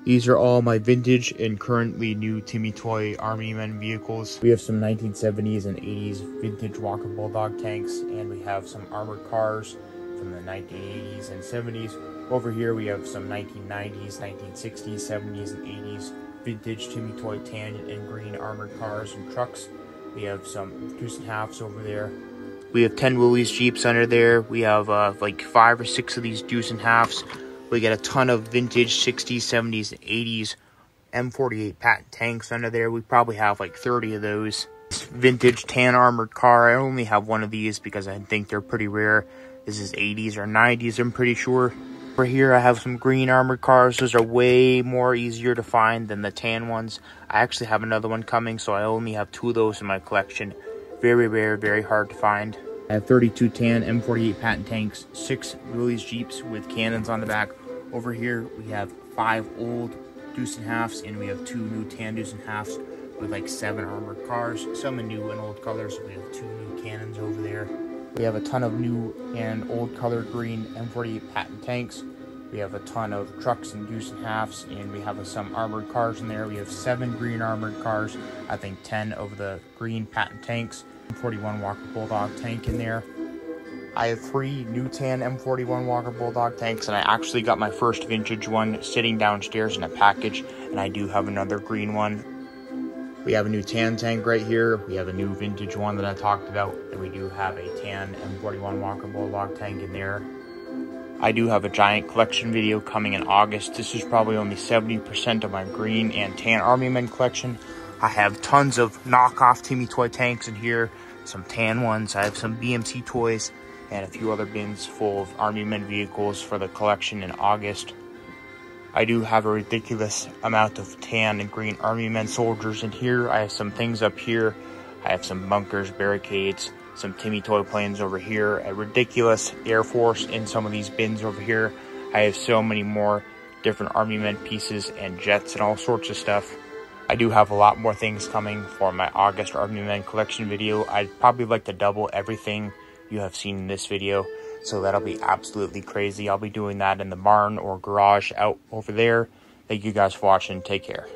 These are all my vintage and currently new TimMee toy Army Men vehicles. We have some 1970s and 80s vintage Walker Bulldog tanks, and we have some armored cars from the 1980s and 70s. Over here we have some 1990s, 1960s, 70s, and 80s vintage TimMee toy tan and green armored cars and trucks. We have some deuce and halves over there. We have 10 Willys Jeeps under there. We have like 5 or 6 of these deuce and halves. We get a ton of vintage 60s, 70s, and 80s M48 patent tanks under there. We probably have like 30 of those. This vintage tan armored car, I only have one of these because I think they're pretty rare. This is 80s or 90s, I'm pretty sure. Over here I have some green armored cars. Those are way more easier to find than the tan ones. I actually have another one coming, so I only have 2 of those in my collection. Very rare, very hard to find. I have 32 tan M48 patent tanks, 6 Willys Jeeps with cannons on the back. Over here we have 5 old deuce and halves, and we have 2 new tan deuce and halves with like 7 armored cars, some in new and old colors. We have 2 new cannons over there. We have a ton of new and old colored green M48 patent tanks. We have a ton of trucks and deuce and halves, and we have some armored cars in there. We have 7 green armored cars, I think 10 of the green patent tanks, M41 Walker Bulldog tank in there. I have 3 new tan M41 Walker Bulldog tanks, and I actually got my first vintage one sitting downstairs in a package, and I do have another green one. We have a new tan tank right here. We have a new vintage one that I talked about, and we do have a tan M41 Walker Bulldog tank in there. I do have a giant collection video coming in August. This is probably only 70% of my green and tan Army Men collection. I have tons of knockoff TimMee toy tanks in here, some tan ones. I have some BMC toys and a few other bins full of Army Men vehicles for the collection in August. I do have a ridiculous amount of tan and green Army Men soldiers in here. I have some things up here. I have some bunkers, barricades, some TimMee toy planes over here, a ridiculous Air Force in some of these bins over here. I have so many more different Army Men pieces and jets and all sorts of stuff. I do have a lot more things coming for my August Army Men collection video. I'd probably like to double everything you have seen in this video, so that'll be absolutely crazy. I'll be doing that in the barn or garage out over there. Thank you guys for watching. Take care.